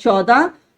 14,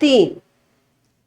3।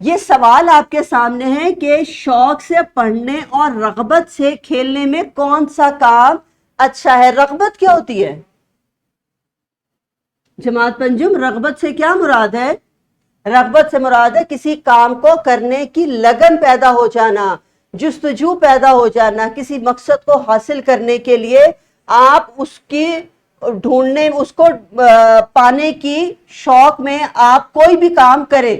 یہ سوال آپ کے سامنے ہے کہ شوق سے پڑھنے اور رغبت سے کھیلنے میں کون سا کام اچھا ہے؟ رغبت کیا ہوتی ہے جماعت پنجم؟ رغبت سے کیا مراد ہے؟ رغبت سے مراد ہے کسی کام کو کرنے کی لگن پیدا ہو جانا، جستجو پیدا ہو جانا، کسی مقصد کو حاصل کرنے کے لیے آپ اس کی ڈھونڈنے، اس کو پانے کی شوق میں آپ کوئی بھی کام کریں،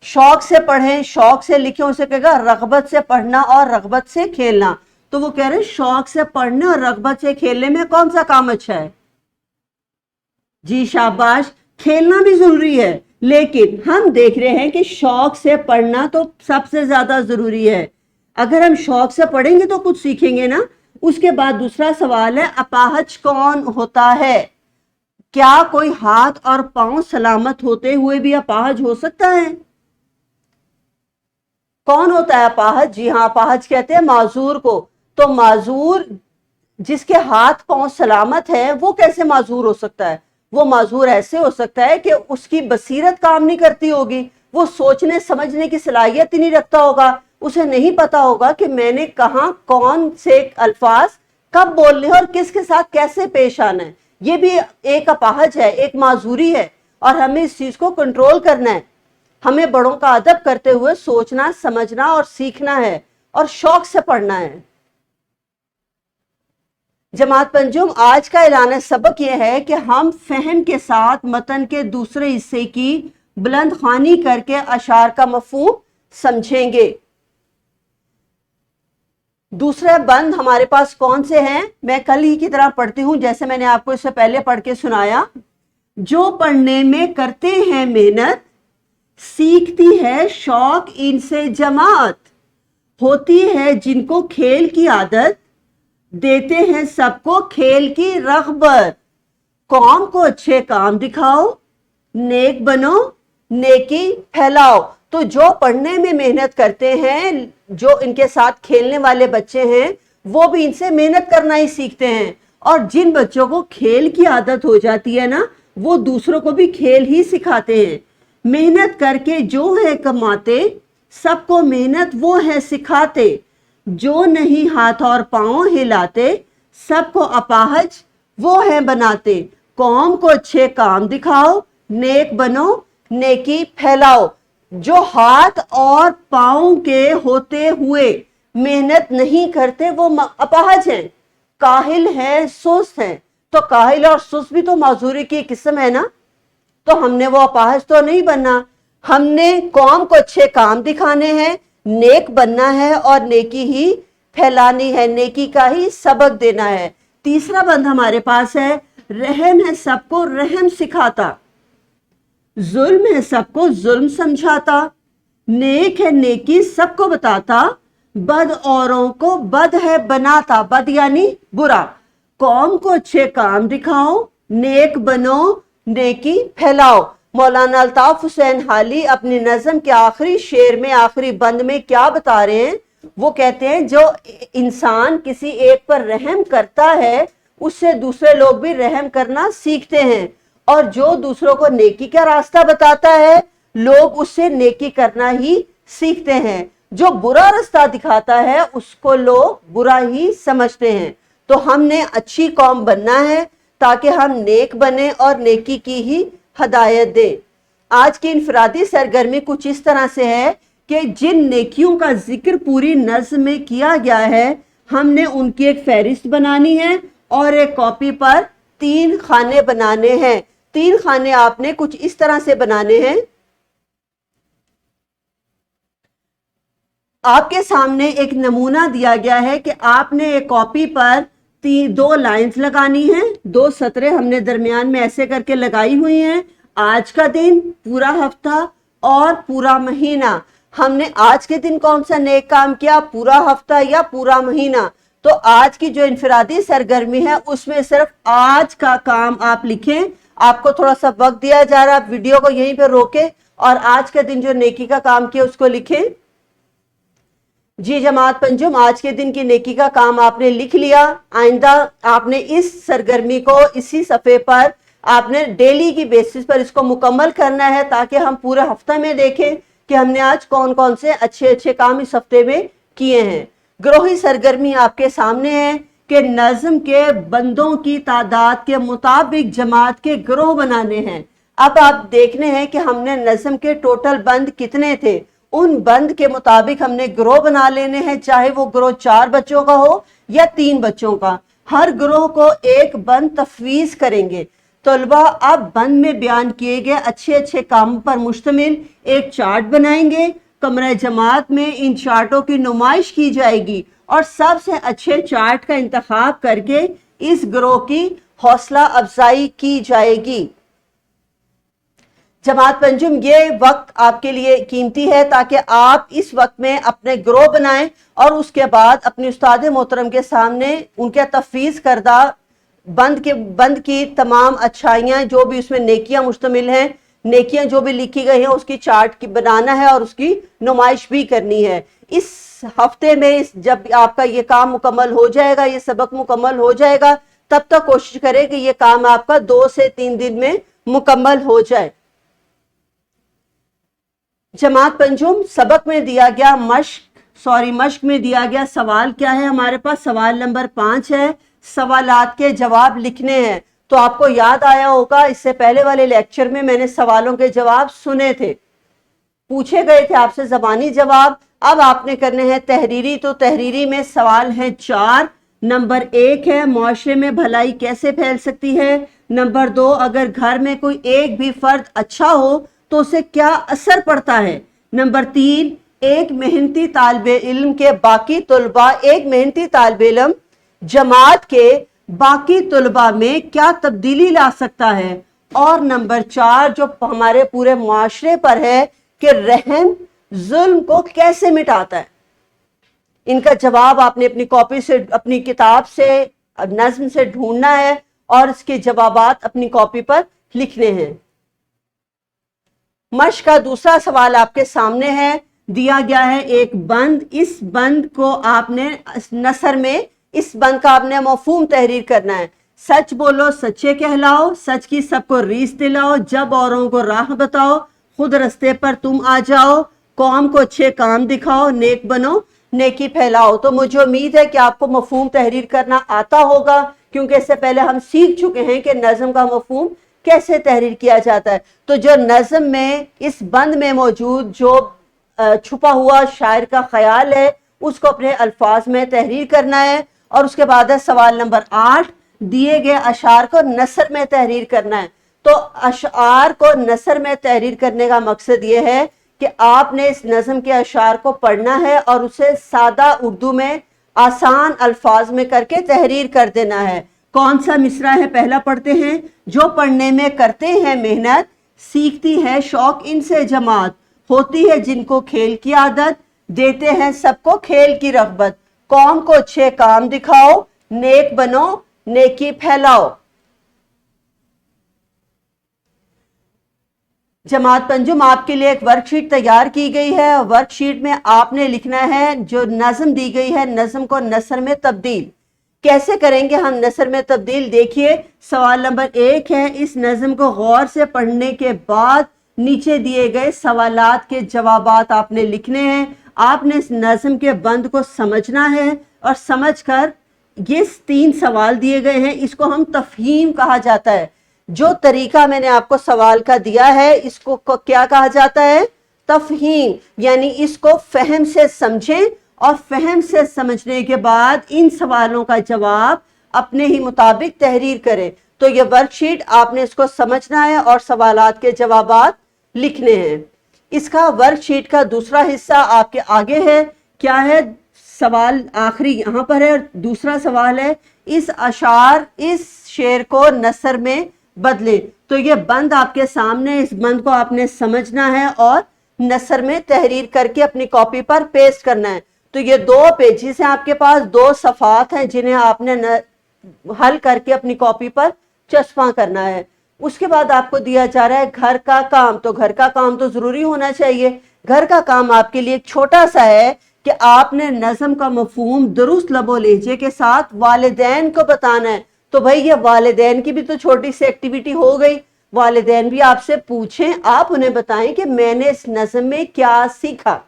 شوق سے پڑھیں، شوق سے لکھیں، اسے کہے گا رغبت سے پڑھنا اور رغبت سے کھیلنا۔ تو وہ کہہ رہے ہیں شوق سے پڑھنے اور رغبت سے کھیلنے میں کون سا کام اچھا ہے؟ جی شاباش، کھیلنا بھی ضروری ہے، لیکن ہم دیکھ رہے ہیں کہ شوق سے پڑھنا تو سب سے زیادہ ضروری ہے۔ اگر ہم شوق سے پڑھیں گے تو کچھ سیکھیں گے نا۔ اس کے بعد دوسرا سوال ہے اپاہج کون ہوتا ہے؟ کیا کوئی ہاتھ اور پاؤں سلامت ہوتے ہوئے بھی اپاہج ہو سکتا ہے؟ کون ہوتا ہے اپاہج؟ جی ہاں، اپاہج کہتے ہیں معذور کو۔ تو معذور جس کے ہاتھ پاؤں سلامت ہے وہ کیسے معذور ہو سکتا ہے؟ وہ معذور ایسے ہو سکتا ہے کہ اس کی بصیرت کام نہیں کرتی ہوگی، وہ سوچنے سمجھنے کی صلاحیت ہی نہیں رکھتا ہوگا، اسے نہیں پتا ہوگا کہ میں نے کہاں کون سے الفاظ کب بولنے اور کس کے ساتھ کیسے پیش آنا ہے۔ یہ بھی ایک اپاہج ہے، ایک معذوری ہے، اور ہمیں اس چیز کو کنٹرول کرنا ہے۔ ہمیں بڑوں کا ادب کرتے ہوئے سوچنا سمجھنا اور سیکھنا ہے اور شوق سے پڑھنا ہے۔ جماعت پنجم، آج کا اعلان سبق یہ ہے کہ ہم فہم کے ساتھ متن کے دوسرے حصے کی بلند خوانی کر کے اشعار کا مفہوم سمجھیں گے۔ دوسرے بند ہمارے پاس کون سے ہیں؟ میں کل ہی کی طرح پڑھتی ہوں جیسے میں نے آپ کو اس سے پہلے پڑھ کے سنایا۔ جو پڑھنے میں کرتے ہیں محنت، سیکھتی ہے شوق ان سے جماعت، ہوتی ہے جن کو کھیل کی عادت، دیتے ہیں سب کو کھیل کی رغبت، قوم کو اچھے کام دکھاؤ، نیک بنو، نیکی پھیلاؤ۔ تو جو پڑھنے میں محنت کرتے ہیں، جو ان کے ساتھ کھیلنے والے بچے ہیں، وہ بھی ان سے محنت کرنا ہی سیکھتے ہیں، اور جن بچوں کو کھیل کی عادت ہو جاتی ہے نا، وہ دوسروں کو بھی کھیل ہی سکھاتے ہیں۔ محنت کر کے جو ہے کماتے، سب کو محنت وہ ہے سکھاتے، جو نہیں ہاتھ اور پاؤں ہلاتے، سب کو اپاہج وہ ہے بناتے، قوم کو اچھے کام دکھاؤ، نیک بنو، نیکی پھیلاؤ۔ جو ہاتھ اور پاؤں کے ہوتے ہوئے محنت نہیں کرتے وہ اپاہج ہیں، کاہل ہیں، سست ہیں۔ تو کاہل اور سست بھی تو معذوری کی قسم ہے نا۔ تو ہم نے وہ اپاہج تو نہیں بننا، ہم نے قوم کو اچھے کام دکھانے ہیں، نیک بننا ہے اور نیکی ہی پھیلانی ہے، نیکی کا ہی سبق دینا ہے۔ تیسرا بند ہمارے پاس ہے رحم ہے سب کو رحم سکھاتا، ظلم ہے سب کو ظلم سمجھاتا، نیک ہے نیکی سب کو بتاتا، بد اوروں کو بد ہے بناتا، بد یعنی برا، قوم کو اچھے کام دکھاؤ، نیک بنو، نیکی پھیلاؤ۔ مولانا الطاف حسین حالی اپنی نظم کے آخری شعر میں، آخری بند میں کیا بتا رہے ہیں؟ وہ کہتے ہیں جو انسان کسی ایک پر رحم کرتا ہے، اس سے دوسرے لوگ بھی رحم کرنا سیکھتے ہیں، اور جو دوسروں کو نیکی کا راستہ بتاتا ہے، لوگ اس سے نیکی کرنا ہی سیکھتے ہیں۔ جو برا راستہ دکھاتا ہے اس کو لوگ برا ہی سمجھتے ہیں۔ تو ہم نے اچھی قوم بننا ہے تاکہ ہم نیک بنیں اور نیکی کی ہی ہدایت دیں۔ آج کی انفرادی سرگرمی کچھ اس طرح سے ہے کہ جن نیکیوں کا ذکر پوری نظم میں کیا گیا ہے، ہم نے ان کی ایک فہرست بنانی ہے اور ایک کاپی پر 3 خانے بنانے ہیں۔ 3 خانے آپ نے کچھ اس طرح سے بنانے ہیں۔ آپ کے سامنے ایک نمونہ دیا گیا ہے کہ آپ نے ایک کاپی پر 2 لائنز لگانی ہیں، 2 سطریں ہم نے درمیان میں ایسے کر کے لگائی ہوئی ہیں۔ آج کا دن، پورا ہفتہ اور پورا مہینہ۔ ہم نے آج کے دن کون سا نیک کام کیا، پورا ہفتہ یا پورا مہینہ؟ تو آج کی جو انفرادی سرگرمی ہے اس میں صرف آج کا کام آپ لکھیں۔ آپ کو تھوڑا سا وقت دیا جا رہا ہے، ویڈیو کو یہیں پہ روکیں اور آج کے دن جو نیکی کا کام کیا اس کو لکھیں۔ جی جماعت پنجم، آج کے دن کی نیکی کا کام آپ نے لکھ لیا۔ آئندہ آپ نے اس سرگرمی کو اسی صفحے پر آپ نے ڈیلی کی بیسس پر اس کو مکمل کرنا ہے تاکہ ہم پورے ہفتہ میں دیکھیں کہ ہم نے آج کون کون سے اچھے اچھے کام اس ہفتے میں کیے ہیں۔ گروہی سرگرمی آپ کے سامنے ہے کہ نظم کے بندوں کی تعداد کے مطابق جماعت کے گروہ بنانے ہیں۔ اب آپ دیکھنے ہیں کہ ہم نے نظم کے ٹوٹل بند کتنے تھے، ان بند کے مطابق ہم نے گروہ بنا لینے ہیں، چاہے وہ گروہ 4 بچوں کا ہو یا 3 بچوں کا۔ ہر گروہ کو ایک بند تفویض کریں گے۔ طلبہ اب بند میں بیان کیے گئے اچھے اچھے کاموں پر مشتمل ایک چارٹ بنائیں گے۔ کمرہ جماعت میں ان چارٹوں کی نمائش کی جائے گی اور سب سے اچھے چارٹ کا انتخاب کر کے اس گروہ کی حوصلہ افزائی کی جائے گی۔ جماعت پنجم، یہ وقت آپ کے لیے قیمتی ہے تاکہ آپ اس وقت میں اپنے گروہ بنائیں اور اس کے بعد اپنی استاد محترم کے سامنے ان کے تفویض کردہ بند کی تمام اچھائیاں جو بھی اس میں نیکیاں مشتمل ہیں، نیکیاں جو بھی لکھی گئی ہیں، اس کی چارٹ کی بنانا ہے اور اس کی نمائش بھی کرنی ہے۔ اس ہفتے میں جب آپ کا یہ کام مکمل ہو جائے گا، یہ سبق مکمل ہو جائے گا، تب تک کوشش کریں کہ یہ کام آپ کا 2 سے 3 دن میں مکمل ہو جائے۔ جماعت پنجم، سبق میں دیا گیا مشق میں دیا گیا سوال کیا ہے؟ ہمارے پاس سوال نمبر 5 ہے، سوالات کے جواب لکھنے ہیں۔ تو آپ کو یاد آیا ہوگا اس سے پہلے والے لیکچر میں نے سوالوں کے جواب سنے تھے، پوچھے گئے تھے آپ سے زبانی جواب۔ اب آپ نے کرنے ہیں تحریری، تو تحریری میں سوال ہیں 4۔ نمبر 1 ہے معاشرے میں بھلائی کیسے پھیل سکتی ہے؟ نمبر 2، اگر گھر میں کوئی ایک بھی فرد اچھا ہو تو اسے کیا اثر پڑتا ہے؟ نمبر 3، ایک محنتی طالب علم جماعت کے باقی طلباء میں کیا تبدیلی لا سکتا ہے؟ اور نمبر 4 جو ہمارے پورے معاشرے پر ہے کہ رحم ظلم کو کیسے مٹاتا ہے؟ ان کا جواب آپ نے اپنی کاپی سے، اپنی کتاب سے، نظم سے ڈھونڈنا ہے اور اس کے جوابات اپنی کاپی پر لکھنے ہیں۔ مشق کا دوسرا سوال آپ کے سامنے ہے، دیا گیا ہے ایک بند، اس بند کو آپ نے نثر میں، اس بند کا آپ نے مفہوم تحریر کرنا ہے۔ سچ بولو سچے کہلاؤ، سچ کی سب کو ریس دلاؤ، جب اوروں کو راہ بتاؤ، خود رستے پر تم آ جاؤ، قوم کو اچھے کام دکھاؤ، نیک بنو نیکی پھیلاؤ۔ تو مجھے امید ہے کہ آپ کو مفہوم تحریر کرنا آتا ہوگا، کیونکہ اس سے پہلے ہم سیکھ چکے ہیں کہ نظم کا مفہوم کیسے تحریر کیا جاتا ہے۔ تو جو نظم میں اس بند میں موجود جو چھپا ہوا شاعر کا خیال ہے، اس کو اپنے الفاظ میں تحریر کرنا ہے۔ اور اس کے بعد ہے سوال نمبر 8، دیے گئے اشعار کو نثر میں تحریر کرنا ہے۔ تو اشعار کو نثر میں تحریر کرنے کا مقصد یہ ہے کہ آپ نے اس نظم کے اشعار کو پڑھنا ہے اور اسے سادہ اردو میں آسان الفاظ میں کر کے تحریر کر دینا ہے۔ کون سا مصرع ہے؟ پہلا پڑھتے ہیں، جو پڑھنے میں کرتے ہیں محنت، سیکھتی ہے شوق ان سے جماعت، ہوتی ہے جن کو کھیل کی عادت، دیتے ہیں سب کو کھیل کی رغبت، قوم کو اچھے کام دکھاؤ، نیک بنو نیکی پھیلاؤ۔ جماعت پنجم، آپ کے لیے ایک ورک شیٹ تیار کی گئی ہے۔ ورک شیٹ میں آپ نے لکھنا ہے جو نظم دی گئی ہے، نظم کو نثر میں تبدیل کیسے کریں گے ہم؟ نثر میں تبدیل دیکھیے، سوال نمبر 1 ہے، اس نظم کو غور سے پڑھنے کے بعد نیچے دیے گئے سوالات کے جوابات آپ نے لکھنے ہیں۔ آپ نے اس نظم کے بند کو سمجھنا ہے اور سمجھ کر یہ 3 سوال دیے گئے ہیں، اس کو ہم تفہیم کہا جاتا ہے۔ جو طریقہ میں نے آپ کو سوال کا دیا ہے، اس کو کیا کہا جاتا ہے؟ تفہیم، یعنی اس کو فہم سے سمجھیں اور فہم سے سمجھنے کے بعد ان سوالوں کا جواب اپنے ہی مطابق تحریر کریں۔ تو یہ ورک شیٹ آپ نے اس کو سمجھنا ہے اور سوالات کے جوابات لکھنے ہیں۔ اس کا ورک شیٹ کا دوسرا حصہ آپ کے آگے ہے، کیا ہے؟ سوال آخری یہاں پر ہے، دوسرا سوال ہے، اس شعر کو نثر میں بدلے۔ تو یہ بند آپ کے سامنے، اس بند کو آپ نے سمجھنا ہے اور نثر میں تحریر کر کے اپنی کاپی پر پیسٹ کرنا ہے۔ تو یہ 2 پیجز ہیں آپ کے پاس، 2 صفحات ہیں جنہیں آپ نے حل کر کے اپنی کاپی پر چسپاں کرنا ہے۔ اس کے بعد آپ کو دیا جا رہا ہے گھر کا کام۔ تو گھر کا کام تو ضروری ہونا چاہیے۔ گھر کا کام آپ کے لیے ایک چھوٹا سا ہے کہ آپ نے نظم کا مفہوم درست لب و لہجے کے ساتھ والدین کو بتانا ہے۔ تو بھائی یہ والدین کی بھی تو چھوٹی سی ایکٹیویٹی ہو گئی۔ والدین بھی آپ سے پوچھیں، آپ انہیں بتائیں کہ میں نے اس نظم میں کیا سیکھا۔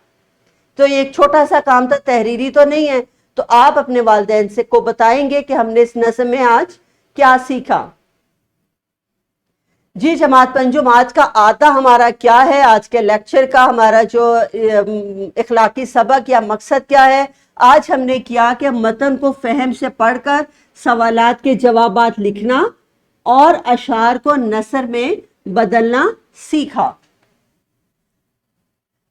تو یہ ایک چھوٹا سا کام تھا، تحریری تو نہیں ہے، تو آپ اپنے والدین سے کو بتائیں گے کہ ہم نے اس نظم میں آج کیا سیکھا۔ جی جماعت پنجم، آج کا آتا ہمارا کیا ہے؟ آج کے لیکچر کا ہمارا جو اخلاقی سبق یا مقصد کیا ہے؟ آج ہم نے کیا کہ متن کو فہم سے پڑھ کر سوالات کے جوابات لکھنا اور اشعار کو نثر میں بدلنا سیکھا۔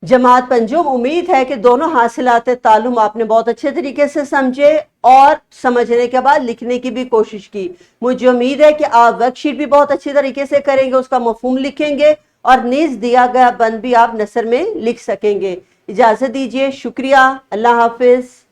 جماعت پنجم، امید ہے کہ دونوں حاصلات تعلم آپ نے بہت اچھے طریقے سے سمجھے اور سمجھنے کے بعد لکھنے کی بھی کوشش کی۔ مجھے امید ہے کہ آپ ورک شیٹ بھی بہت اچھی طریقے سے کریں گے، اس کا مفہوم لکھیں گے اور نیز دیا گیا بند بھی آپ نثر میں لکھ سکیں گے۔ اجازت دیجیے، شکریہ، اللہ حافظ۔